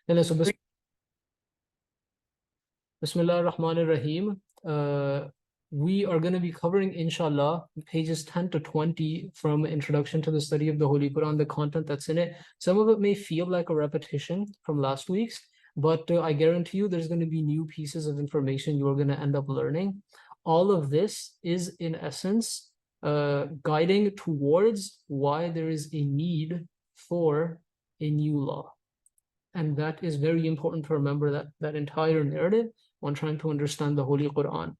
So Bismillah ar-Rahman ar-Rahim. We are going to be covering, inshallah, pages 10 to 20 from Introduction to the Study of the Holy Quran, the content that's in it. Some of it may feel like a repetition from last week's, but I guarantee you there's going to be new pieces of information you're going to end up learning. All of this is, in essence, guiding towards why there is a need for a new law. And that is very important to remember, that entire narrative when trying to understand the Holy Quran.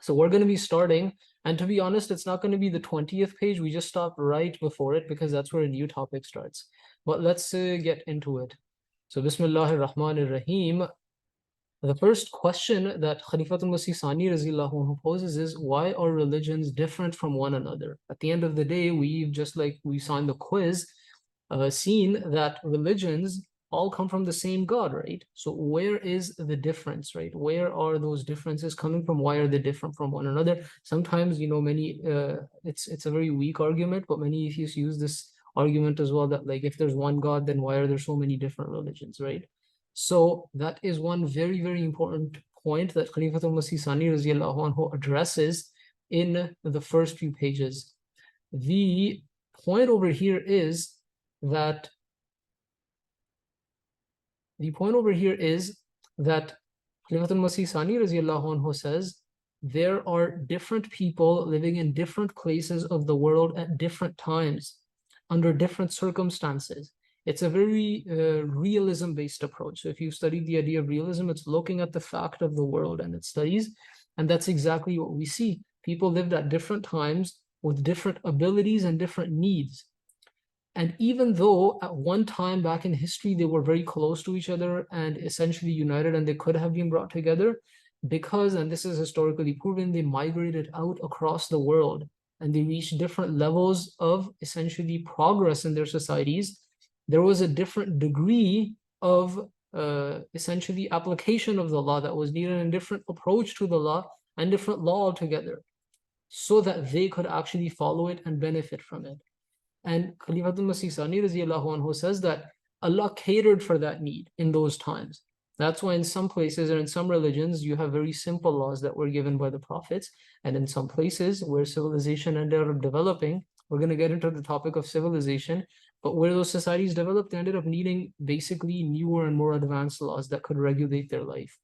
So we're going to be starting, and to be honest, it's not going to be the 20th page. We just stopped right before it because that's where a new topic starts. But let's get into it. So Bismillah ar-Rahman ar-Rahim. The first question that Khalifatul Masih Sani Razillahu anhu poses is, why are religions different from one another? At the end of the day, we've, just like we saw in the quiz, seen that religions all come from the same God, right? So where is the difference, right? Where are those differences coming from? Why are they different from one another? Sometimes, it's a very weak argument, but many atheists use this argument as well, that like, if there's one God, then why are there so many different religions, right? So that is one very, very important point that Khalifatul Masih Sani Raziyallahu anhu addresses in the first few pages. The point over here is that Khalifatul Masih Sani Raziyallahu anhu says there are different people living in different places of the world at different times, under different circumstances. It's a very realism-based approach. So if you study the idea of realism, it's looking at the fact of the world and its studies, and that's exactly what we see. People lived at different times with different abilities and different needs. And even though at one time back in history, they were very close to each other and essentially united, and they could have been brought together, because, and this is historically proven, they migrated out across the world and they reached different levels of essentially progress in their societies. There was a different degree of essentially application of the law that was needed, and a different approach to the law and different law altogether, so that they could actually follow it and benefit from it. And Khalifatul Masih Sani Raziyallahu anhu says that Allah catered for that need in those times. That's why in some places or in some religions, you have very simple laws that were given by the prophets. And in some places where civilization ended up developing, we're going to get into the topic of civilization, but where those societies developed, they ended up needing basically newer and more advanced laws that could regulate their life.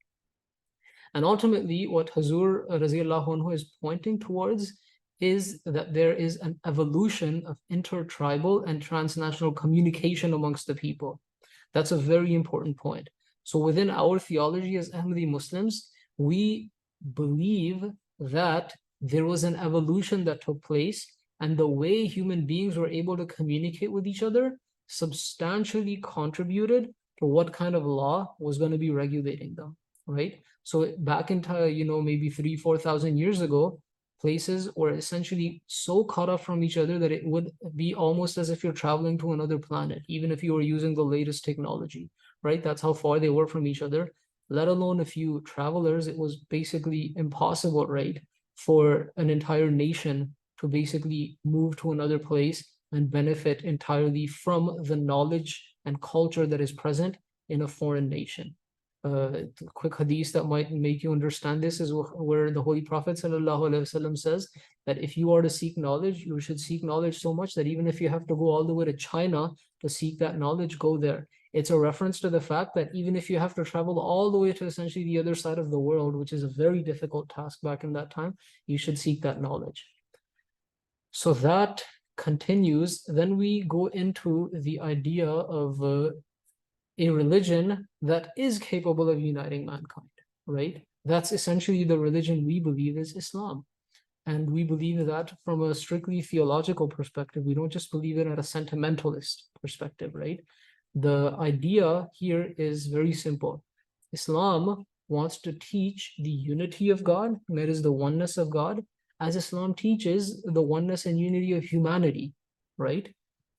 And ultimately, what Hazur Raziyallahu anhu is pointing towards is that there is an evolution of intertribal and transnational communication amongst the people. That's a very important point. So within our theology as Ahmadi Muslims, we believe that there was an evolution that took place, and the way human beings were able to communicate with each other substantially contributed to what kind of law was going to be regulating them, right? So back into, maybe 3,000-4,000 years ago, places were essentially so cut off from each other that it would be almost as if you're traveling to another planet, even if you were using the latest technology, right? That's how far they were from each other. Let alone a few travelers, it was basically impossible, right, for an entire nation to basically move to another place and benefit entirely from the knowledge and culture that is present in a foreign nation. Quick hadith that might make you understand this is where the Holy Prophet ﷺ says that if you are to seek knowledge, you should seek knowledge so much that even if you have to go all the way to China to seek that knowledge, go there. It's a reference to the fact that even if you have to travel all the way to essentially the other side of the world, which is a very difficult task back in that time, you should seek that knowledge. So that continues. Then we go into the idea of a religion that is capable of uniting mankind, right? That's essentially the religion we believe is Islam. And we believe that from a strictly theological perspective. We don't just believe it at a sentimentalist perspective, right? The idea here is very simple. Islam wants to teach the unity of God, that is the oneness of God, as Islam teaches the oneness and unity of humanity, right?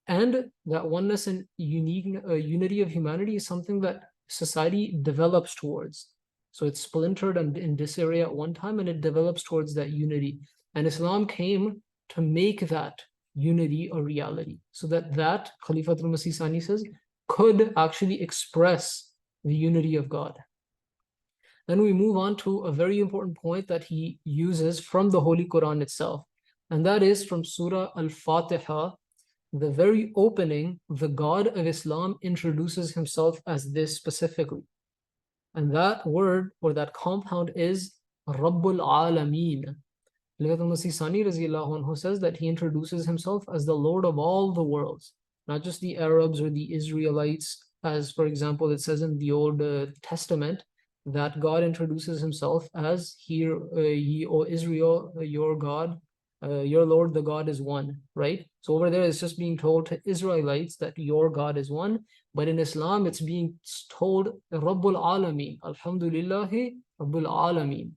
And that oneness and unity of humanity is something that society develops towards. So it's splintered and in disarray at one time, and it develops towards that unity. And Islam came to make that unity a reality. So that Khalifatul Masih Sani says, could actually express the unity of God. Then we move on to a very important point that he uses from the Holy Quran itself, and that is from Surah Al-Fatiha. The very opening, the God of Islam introduces himself as this specifically. And that word or that compound is Rabbul Alameen. Khalifatul Masih Sani radiallahu anhu says that he introduces himself as the Lord of all the worlds, not just the Arabs or the Israelites, as for example it says in the Old Testament, that God introduces himself as, "Hear, ye, O Israel, your God, your Lord, the God is one," right? So over there it's just being told to Israelites that your God is one, but in Islam it's being told Rabbul Alameen, Alhamdulillahi Rabbul Alameen.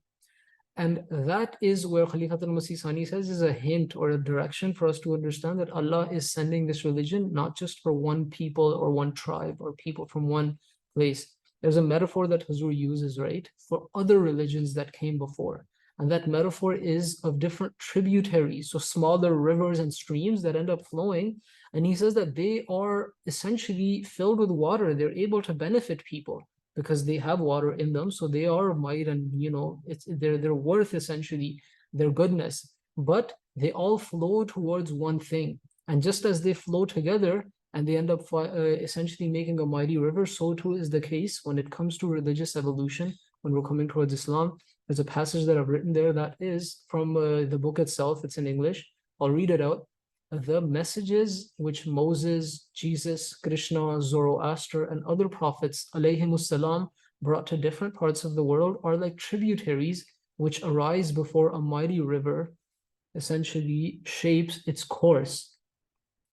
And that is where Khalifatul Masih Sani says is a hint or a direction for us to understand that Allah is sending this religion not just for one people or one tribe or people from one place. There's a metaphor that Huzur uses, right, for other religions that came before. And that metaphor is of different tributaries, so smaller rivers and streams that end up flowing. And he says that they are essentially filled with water. They're able to benefit people because they have water in them, so they are of might, and it's their worth, essentially their goodness, but they all flow towards one thing. And just as they flow together and they end up essentially making a mighty river, so too is the case when it comes to religious evolution. When we're coming towards Islam, there's a passage that I've written there that is from the book itself. It's in English. I'll read it out. The messages which Moses, Jesus, Krishna, Zoroaster, and other prophets alayhimussalam brought to different parts of the world are like tributaries which arise before a mighty river essentially shapes its course.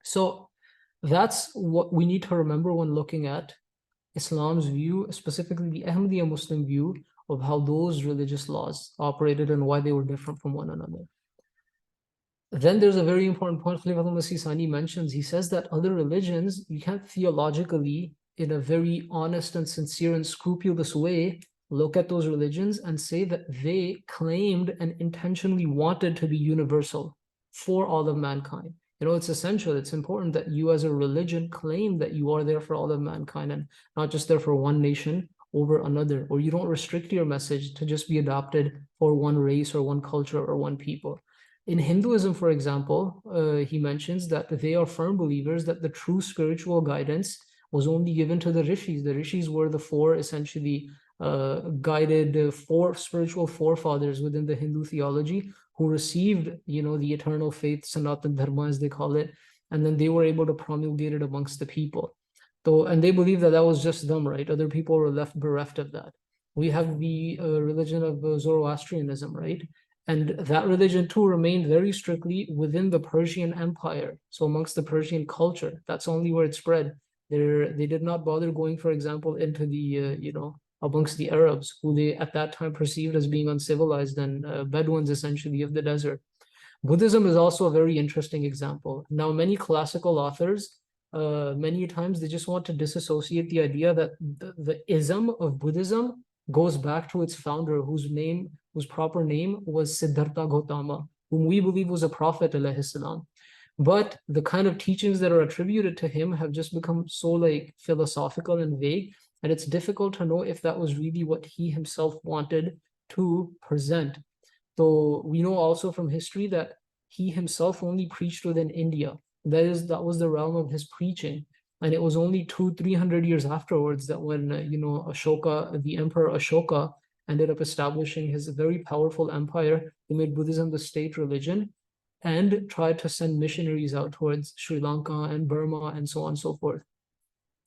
So that's what we need to remember when looking at Islam's view, specifically the Ahmadiyya Muslim view of how those religious laws operated and why they were different from one another. Then there's a very important point Khalifatul Masih Sani mentions. He says that other religions, you can't theologically, in a very honest and sincere and scrupulous way, look at those religions and say that they claimed and intentionally wanted to be universal for all of mankind. It's essential, it's important that you as a religion claim that you are there for all of mankind and not just there for one nation over another, or you don't restrict your message to just be adopted for one race or one culture or one people. In Hinduism, for example, he mentions that they are firm believers that the true spiritual guidance was only given to the rishis. The rishis were the four essentially guided four spiritual forefathers within the Hindu theology who received, the eternal faith, Sanatan Dharma as they call it, and then they were able to promulgate it amongst the people. And they believe that was just them, right? Other people were left bereft of that. We have the religion of Zoroastrianism, right? And that religion too remained very strictly within the Persian Empire. So amongst the Persian culture, that's only where it spread. They did not bother going, for example, into the, amongst the Arabs, who they at that time perceived as being uncivilized and Bedouins essentially of the desert. Buddhism is also a very interesting example. Now, many classical authors, many times they just want to disassociate the idea that the ism of Buddhism goes back to its founder, whose proper name was Siddhartha Gautama, whom we believe was a prophet, alayhi salam. But the kind of teachings that are attributed to him have just become so philosophical and vague, and it's difficult to know if that was really what he himself wanted to present. So we know also from history that he himself only preached within India. That was the realm of his preaching. And it was only 200-300 years afterwards that when, Ashoka, the Emperor Ashoka, ended up establishing his very powerful empire, he made Buddhism the state religion and tried to send missionaries out towards Sri Lanka and Burma and so on and so forth.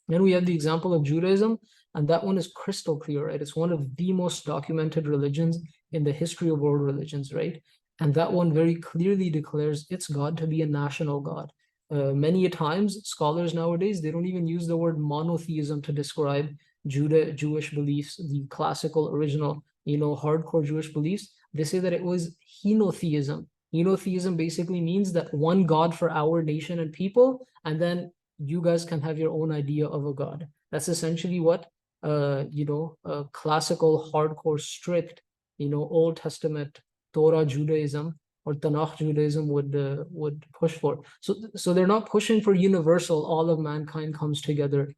Then we have the example of Judaism, and that one is crystal clear, right? It's one of the most documented religions in the history of world religions, right? And that one very clearly declares its God to be a national God. Many a times, scholars nowadays, they don't even use the word monotheism to describe Jewish beliefs, the classical, original, hardcore Jewish beliefs. They say that it was henotheism. Henotheism basically means that one God for our nation and people, and then you guys can have your own idea of a God. That's essentially what, classical, hardcore, strict, Old Testament Torah Judaism or Tanakh Judaism would push for. So they're not pushing for universal, all of mankind comes together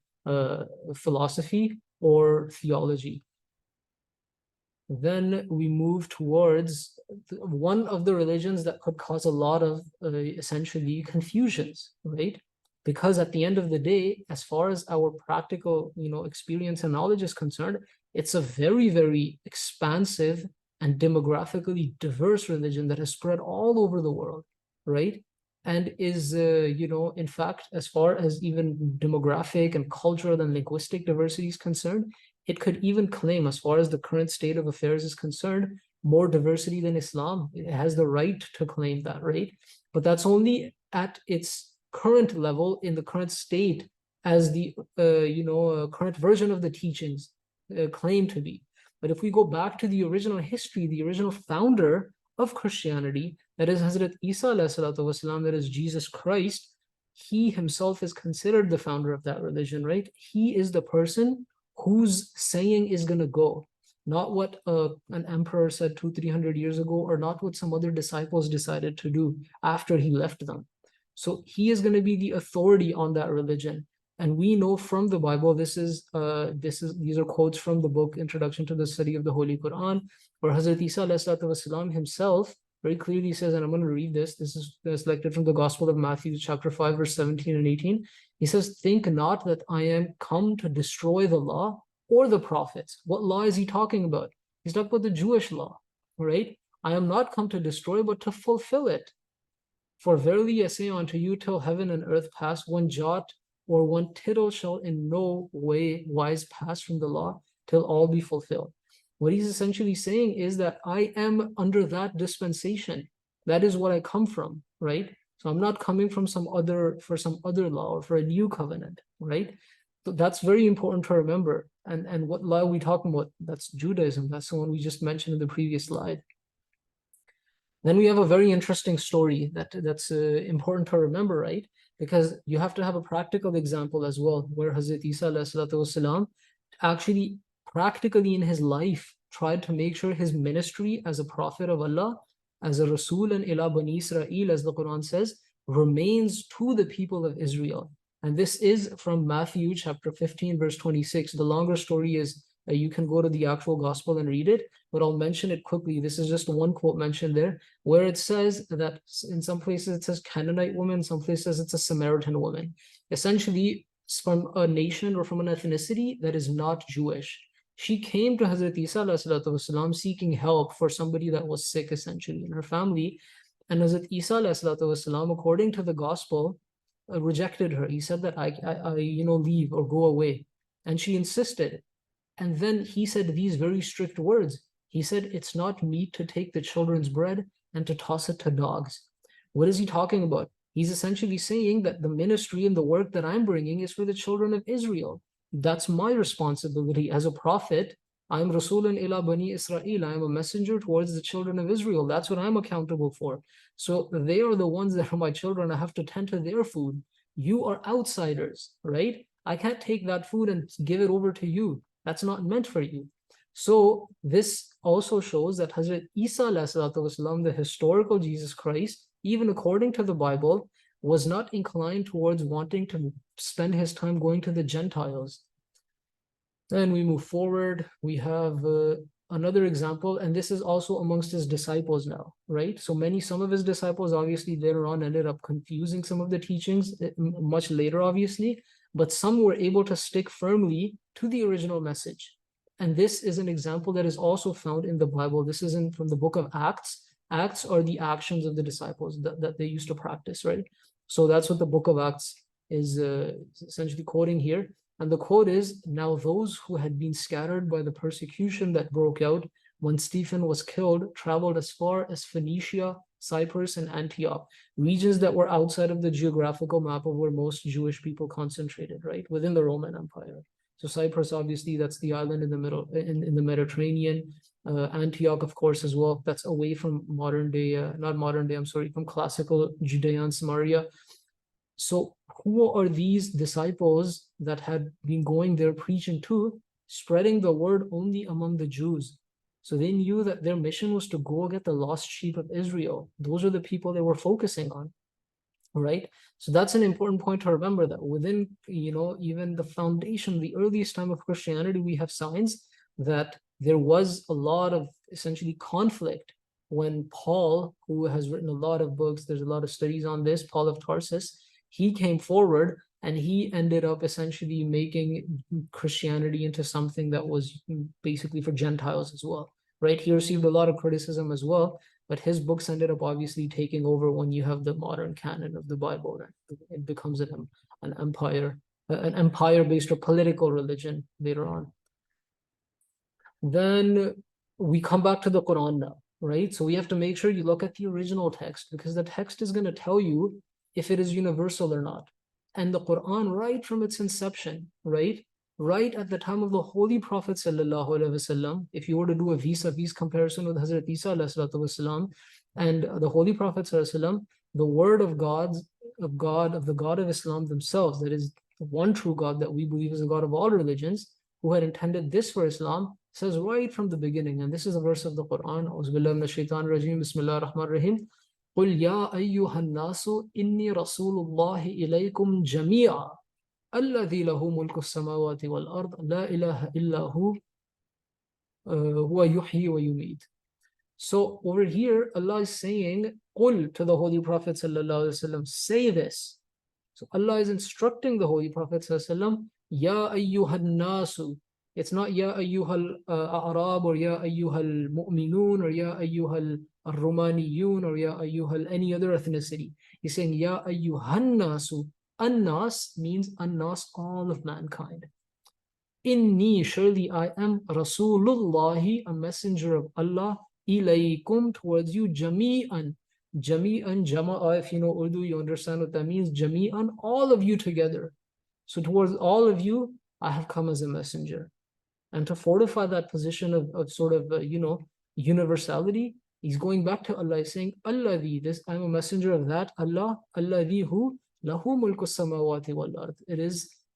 philosophy or theology. Then we move towards one of the religions that could cause a lot of essentially confusions, right? Because at the end of the day, as far as our practical, experience and knowledge is concerned, it's a very, very expansive and demographically diverse religion that has spread all over the world, right? And is, in fact, as far as even demographic and cultural and linguistic diversity is concerned, it could even claim, as far as the current state of affairs is concerned, more diversity than Islam. It has the right to claim that, right? But that's only at its current level, in the current state, as the current version of the teachings claim to be. But if we go back to the original history, the original founder of Christianity, that is Hazrat Isa والسلام, that is Jesus Christ, he himself is considered the founder of that religion, right? He is the person whose saying is going to go, not what an emperor said 200-300 years ago, or not what some other disciples decided to do after he left them. So he is going to be the authority on that religion. And we know from the Bible, these are quotes from the book Introduction to the Study of the Holy Qur'an, where Hazrat Isa والسلام, himself very clearly says, and I'm going to read this. This is selected from the Gospel of Matthew, chapter 5, verse 17 and 18. He says, "Think not that I am come to destroy the law or the prophets." What law is he talking about? He's talking about the Jewish law, right? "I am not come to destroy, but to fulfill it. For verily I say unto you, till heaven and earth pass, one jot or one tittle shall in no way wise pass from the law, till all be fulfilled." What he's essentially saying is that I am under that dispensation. That is what I come from, right? So I'm not coming from some other law or for a new covenant, right? So that's very important to remember. And what law are we talking about? That's Judaism. That's the one we just mentioned in the previous slide. Then we have a very interesting story that's important to remember, right? Because you have to have a practical example as well, where Hazrat Isa والسلام, actually practically in his life tried to make sure his ministry as a prophet of Allah, as a Rasul and ila Bani Israel, as the Quran says, remains to the people of Israel. And this is from Matthew chapter 15, verse 26. The longer story is, you can go to the actual gospel and read it, but I'll mention it quickly. This is just one quote mentioned there, where it says that in some places it says Canaanite woman, some places it's a Samaritan woman. Essentially, it's from a nation or from an ethnicity that is not Jewish. She came to Hazrat Isa والسلام, seeking help for somebody that was sick, essentially, in her family. And Hazrat Isa والسلام, according to the gospel, rejected her. He said that I leave or go away. And she insisted. And then he said these very strict words. He said, "It's not meet to take the children's bread and to toss it to dogs." What is he talking about? He's essentially saying that the ministry and the work that I'm bringing is for the children of Israel. That's my responsibility as a prophet. I'm Rasulun ila Bani Israel. I'm a messenger towards the children of Israel. That's what I'm accountable for. So they are the ones that are my children. I have to tend to their food. You are outsiders, right? I can't take that food and give it over to you. That's not meant for you. So this also shows that Hazrat Isa والسلام, the historical Jesus Christ, even according to the Bible, was not inclined towards wanting to spend his time going to the Gentiles. Then we move forward. We have another example, and this is also amongst his disciples now, right? So some of his disciples obviously later on ended up confusing some of the teachings much later, obviously, but some were able to stick firmly to the original message. And this is an example that is also found in the Bible. This is from the book of Acts. Acts are the actions of the disciples that they used to practice, right? So that's what the book of Acts is essentially quoting here. And the quote is, "Now those who had been scattered by the persecution that broke out when Stephen was killed traveled as far as Phoenicia, Cyprus, and Antioch, regions that were outside of the geographical map of where most Jewish people concentrated, right, within the Roman Empire." So Cyprus, obviously, that's the island in the middle, in the Mediterranean. Antioch, of course, as well. That's away from modern day, not modern day, I'm sorry, from classical Judea and Samaria. So who are these disciples that had been going there preaching to, spreading the word only among the Jews? So they knew that their mission was to go get the lost sheep of Israel. Those are the people they were focusing on. right? So that's an important point to remember, that within, even the foundation, the earliest time of Christianity, we have signs that there was a lot of essentially conflict when Paul, who has written a lot of books, there's a lot of studies on this, Paul of Tarsus, he came forward and he ended up essentially making Christianity into something that was basically for Gentiles as well, right? He received a lot of criticism as well, but his books ended up obviously taking over when you have the modern canon of the Bible, and it becomes an empire-based or political religion later on. Then we come back to the Quran now, right? So we have to make sure you look at the original text, because the text is going to tell you if it is universal or not. And the Quran, right from its inception, right at the time of the Holy Prophet sallallahu alaihi wasallam, if you were to do a vis-a-vis comparison with Hazrat Isa alayhi wasallam and the Holy Prophet sallallahu alaihi wasallam, the word of the God of Islam themselves, that is the one true God that we believe is the God of all religions, who had intended this for Islam, says right from the beginning, and this is a verse of the Quran, Auzubillahi minash shaitanir rajim, Bismillahir Rahmanir Rahim, قُلْ يَا أَيُّهَا النَّاسُ إِنِّي رَسُولُ اللَّهِ إِلَيْكُمْ جَمِيعًا الَّذِي لَهُ مُلْكُ السَّمَاوَاتِ وَالْأَرْضِ لَا إِلَهَ إِلَّا هُوَ يُحْيِي وَيُمِيتُ. So over here, Allah is saying, قُلْ to the Holy Prophet sallallahu alaihi wasallam, say this. So Allah is instructing the Holy Prophet sallallahu alaihi wasallam, Ya ayyuhal nasu. It's not Ya ayyuhal a'rab or Ya ayyuhal mu'minun or Ya ayyuhal ar-rumaniyun or Ya ayyuhal any other ethnicity. He's saying Ya ayyuhan nasu. An-nas means an-nas, all of mankind. Inni, surely I am Rasulullahi, a messenger of Allah, ilaykum, towards you, jami'an. Jami'an, jama'a, if you know Urdu, you understand what that means. Jami'an, all of you together. So towards all of you, I have come as a messenger. And to fortify that position of sort of, universality, he's going back to Allah, saying, Alladhi, this, I'm a messenger of that, Allah, Alladhi hu, lahu mulku samawati wal ard.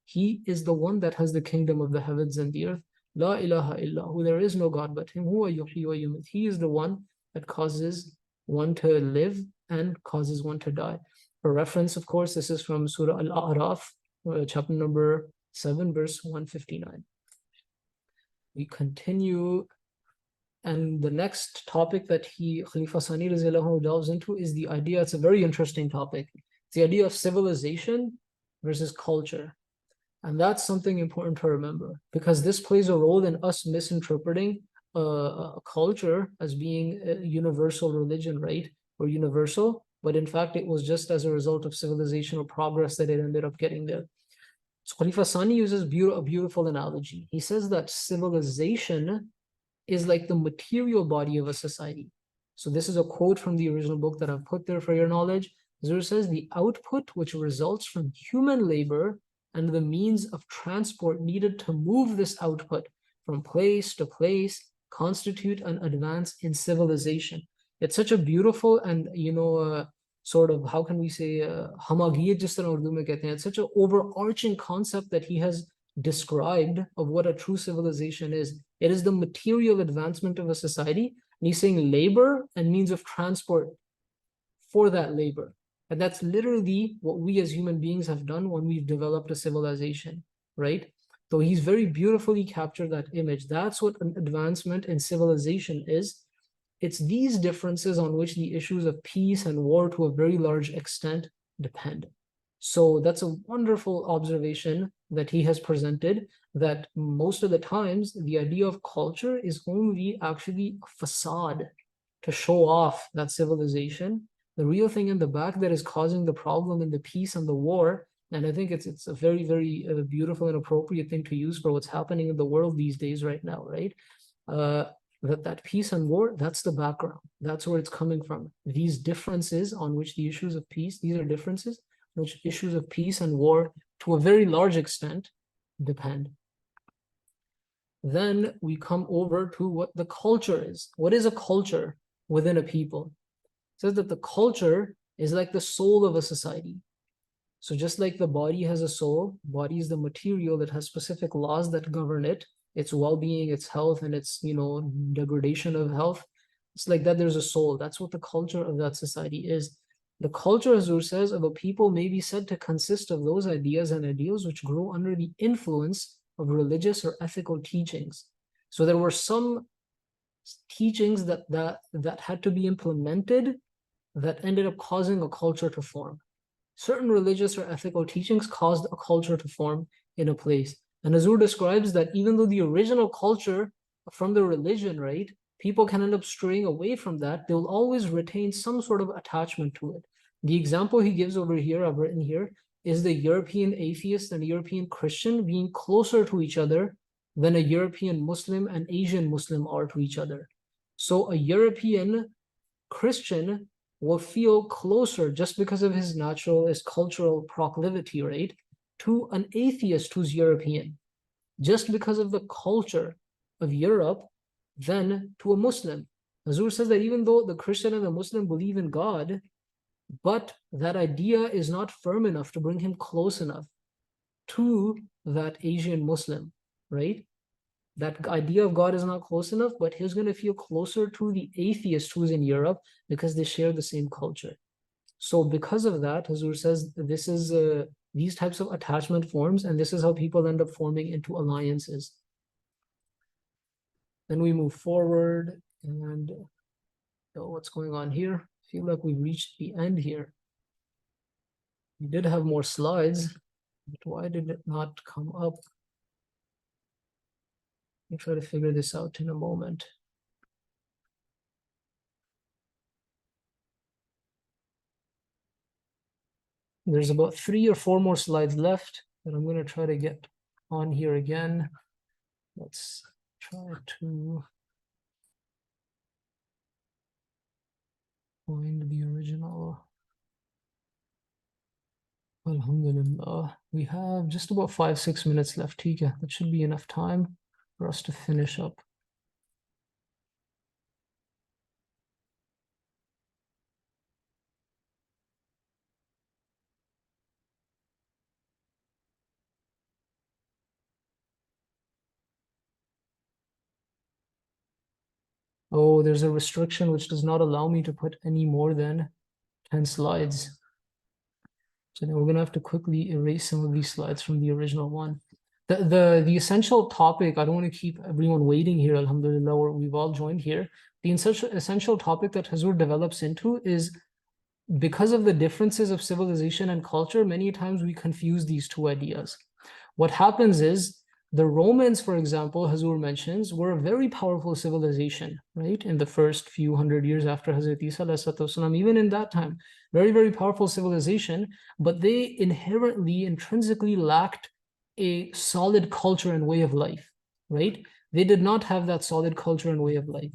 He is the one that has the kingdom of the heavens and the earth. La ilaha illahu, there is no God but him. Huwa yuhyi wa yumit. He is the one that causes one to live and causes one to die. For reference, of course, this is from Surah Al-A'raf, chapter number 7, verse 159. We continue, and the next topic that Khalifa Sani delves into is the idea, it's a very interesting topic, it's the idea of civilization versus culture. And that's something important to remember, because this plays a role in us misinterpreting a culture as being a universal religion, right? Or universal, but in fact, it was just as a result of civilizational progress that it ended up getting there. So Khalifa Sani uses a beautiful analogy. He says that civilization is like the material body of a society. So this is a quote from the original book that I've put there for your knowledge. It says, the output which results from human labor and the means of transport needed to move this output from place to place constitute an advance in civilization. It's such a beautiful and, sort of, how can we say, hamagiyat jis tarah Urdu mein kehte hain. It's such an overarching concept that he has described of what a true civilization is. It is the material advancement of a society, and he's saying labor and means of transport for that labor. And that's literally what we as human beings have done when we've developed a civilization, right? So he's very beautifully captured that image. That's what an advancement in civilization is. It's these differences on which the issues of peace and war to a very large extent depend. So that's a wonderful observation that he has presented, that most of the times the idea of culture is only actually a facade to show off that civilization. The real thing in the back that is causing the problem in the peace and the war, and I think it's a very, very beautiful and appropriate thing to use for what's happening in the world these days right now, right? That peace and war, that's the background. That's where it's coming from. These differences on which the issues of peace, these are differences on which issues of peace and war to a very large extent depend. Then we come over to what the culture is. What is a culture within a people? It says that the culture is like the soul of a society. So just like the body has a soul, body is the material that has specific laws that govern it, its well-being, its health, and its degradation of health. It's like that there's a soul. That's what the culture of that society is. The culture, Hazur says, of a people may be said to consist of those ideas and ideals which grow under the influence of religious or ethical teachings. So there were some teachings that had to be implemented that ended up causing a culture to form. Certain religious or ethical teachings caused a culture to form in a place. And Hazur describes that even though the original culture from the religion, right, people can end up straying away from that, they'll always retain some sort of attachment to it. The example he gives over here, I've written here, is the European atheist and European Christian being closer to each other than a European Muslim and Asian Muslim are to each other. So a European Christian will feel closer just because of his cultural proclivity, right, to an atheist who's European, just because of the culture of Europe, than to a Muslim. Hazur says that even though the Christian and the Muslim believe in God, but that idea is not firm enough to bring him close enough to that Asian Muslim, right? That idea of God is not close enough, but he's going to feel closer to the atheist who's in Europe because they share the same culture. So because of that, Hazur says this is these types of attachment forms, and this is how people end up forming into alliances. Then we move forward, and what's going on here? I feel like we've reached the end here. We did have more slides, but why did it not come up? Let me try to figure this out in a moment. There's about 3 or 4 more slides left that I'm going to try to get on here again. Let's try to find the original. Alhamdulillah. We have just about 5-6 minutes left. That should be enough time for us to finish up. Oh, there's a restriction which does not allow me to put any more than 10 slides. So then we're going to have to quickly erase some of these slides from the original one. The essential topic, I don't want to keep everyone waiting here, alhamdulillah, or we've all joined here. The essential topic that Hazur develops into is, because of the differences of civilization and culture, many times we confuse these two ideas. What happens is, the Romans, for example, Hazur mentions, were a very powerful civilization, right? In the first few hundred years after Hazrat Isa, والسلام, even in that time, very, very powerful civilization, but they intrinsically lacked a solid culture and way of life, right? They did not have that solid culture and way of life.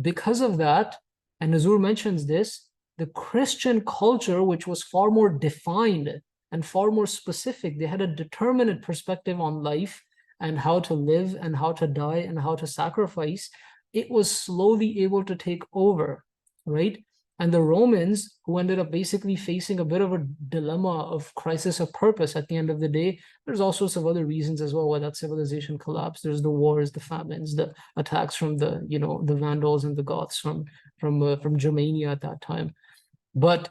Because of that, and Hazur mentions this, the Christian culture, which was far more defined and far more specific, they had a determinate perspective on life and how to live and how to die and how to sacrifice, it was slowly able to take over, right? And the Romans, who ended up basically facing a bit of a dilemma of crisis of purpose at the end of the day, there's all sorts of other reasons as well why that civilization collapsed. There's the wars, the famines, the attacks from the Vandals and the Goths from Germania at that time. But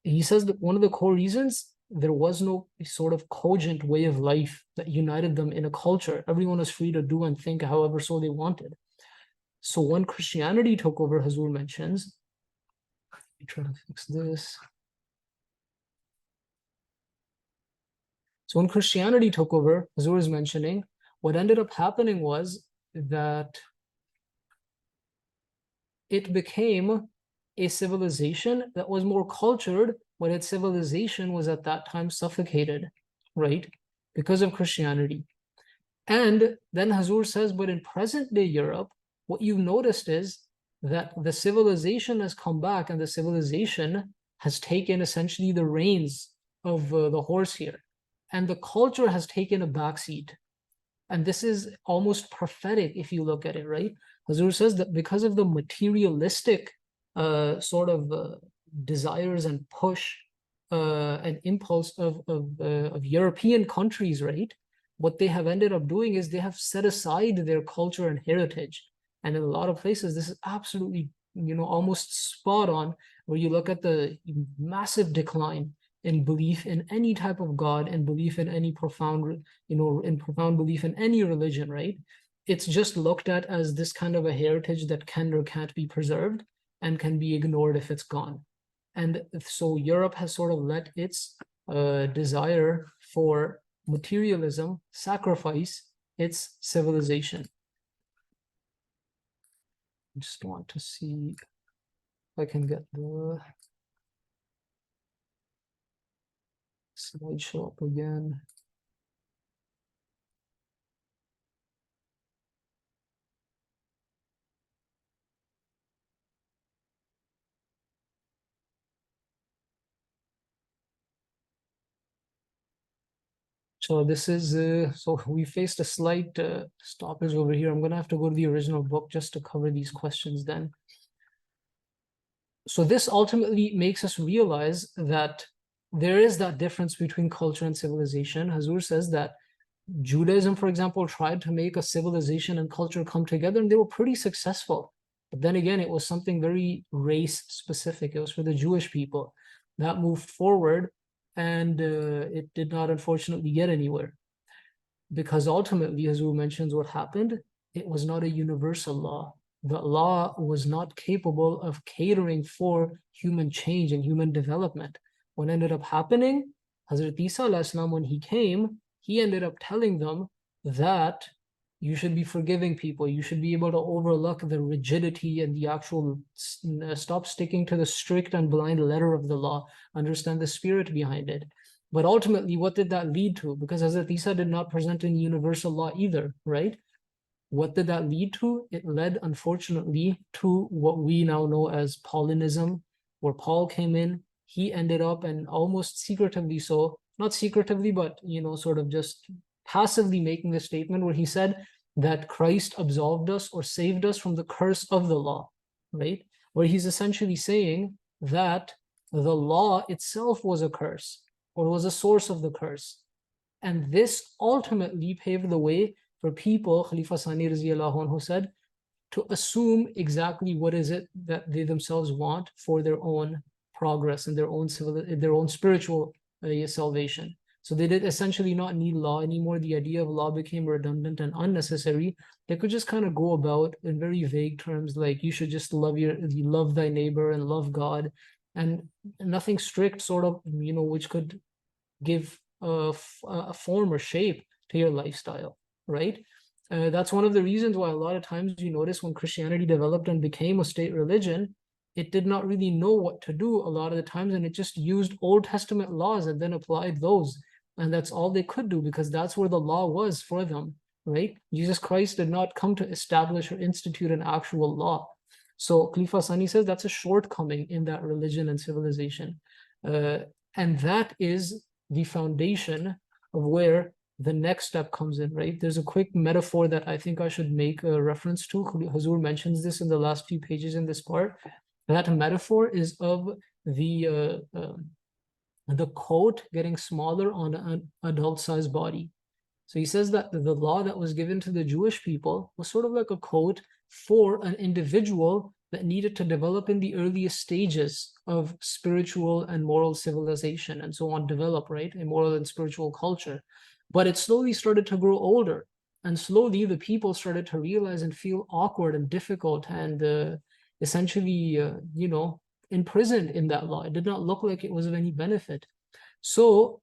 he says that one of the core reasons, there was no sort of cogent way of life that united them in a culture. Everyone was free to do and think however so they wanted. So when Christianity took over, Hazur mentions, let me try to fix this. So when Christianity took over, Hazur is mentioning, what ended up happening was that it became a civilization that was more cultured, but its civilization was at that time suffocated, right? Because of Christianity. And then Hazur says, but in present day Europe, what you've noticed is that the civilization has come back and the civilization has taken essentially the reins of the horse here. And the culture has taken a backseat. And this is almost prophetic if you look at it, right? Hazur says that because of the materialistic desires and push and impulse of European countries, right? What they have ended up doing is they have set aside their culture and heritage. And in a lot of places, this is absolutely, almost spot on. where you look at the massive decline in belief in any type of God and belief in any profound, in profound belief in any religion, right? It's just looked at as this kind of a heritage that can or can't be preserved and can be ignored if it's gone. And so Europe has sort of let its desire for materialism sacrifice its civilization. I just want to see if I can get the slideshow up again. So this is, so we faced a slight stoppage over here. I'm gonna have to go to the original book just to cover these questions then. So this ultimately makes us realize that there is that difference between culture and civilization. Hazur says that Judaism, for example, tried to make a civilization and culture come together, and they were pretty successful. But then again, it was something very race specific. It was for the Jewish people that moved forward, and it did not, unfortunately, get anywhere. Because ultimately, Hazur mentions what happened, it was not a universal law. The law was not capable of catering for human change and human development. What ended up happening, Hazrat Isa, when he came, he ended up telling them that you should be forgiving people. You should be able to overlook the rigidity and the actual, stop sticking to the strict and blind letter of the law, understand the spirit behind it. But ultimately, what did that lead to? Because Hazrat Isa did not present any universal law either, right? What did that lead to? It led, unfortunately, to what we now know as Paulinism, where Paul came in. He ended up, and almost secretively so, not secretively, but sort of just passively making the statement where he said that Christ absolved us or saved us from the curse of the law, right? Where he's essentially saying that the law itself was a curse or was a source of the curse. And this ultimately paved the way for people, Khalifa Sani Raziallahu anhu said, to assume exactly what is it that they themselves want for their own progress and their own spiritual salvation. So they did essentially not need law anymore. The idea of law became redundant and unnecessary. They could just kind of go about in very vague terms, like you should just love thy neighbor and love God, and nothing strict, sort of, which could give a form or shape to your lifestyle, right? That's one of the reasons why a lot of times you notice when Christianity developed and became a state religion, it did not really know what to do a lot of the times, and it just used Old Testament laws and then applied those. And that's all they could do, because that's where the law was for them, right? Jesus Christ did not come to establish or institute an actual law. So Khalifa Sani says that's a shortcoming in that religion and civilization. And that is the foundation of where the next step comes in, right? There's a quick metaphor that I think I should make a reference to. Hazur mentions this in the last few pages in this part. That metaphor is of the coat getting smaller on an adult-sized body. So he says that the law that was given to the Jewish people was sort of like a coat for an individual that needed to develop in the earliest stages of spiritual and moral civilization and so on, develop, right? A moral and spiritual culture. But it slowly started to grow older. And slowly the people started to realize and feel awkward and difficult and essentially, imprisoned in that law. It did not look like it was of any benefit. So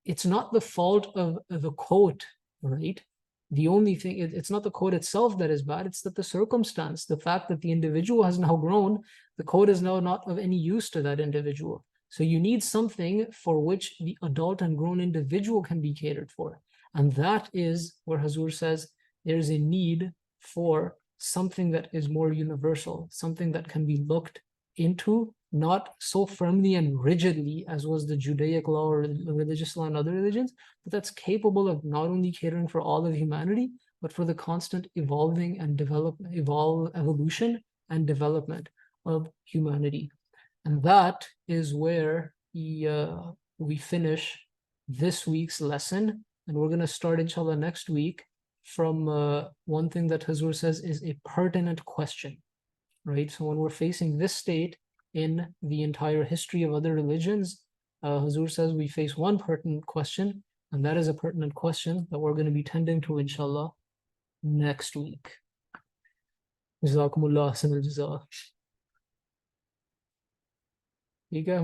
it's not the fault of the coat, right? The only thing, it's not the coat itself that is bad, it's that the circumstance, the fact that the individual has now grown, the coat is now not of any use to that individual. So you need something for which the adult and grown individual can be catered for. And that is where Hazur says there's a need for something that is more universal, something that can be looked into, not so firmly and rigidly as was the Judaic law or religious law in other religions, but that's capable of not only catering for all of humanity, but for the constant evolution and development of humanity. And that is where we finish this week's lesson. And we're going to start, inshallah, next week from one thing that Hazur says is a pertinent question, right? So when we're facing this state, in the entire history of other religions. Hazur says we face one pertinent question, and that is a pertinent question that we're going to be tending to, inshallah, next week. Jazakumullah ahsanal jazaa. ठीक है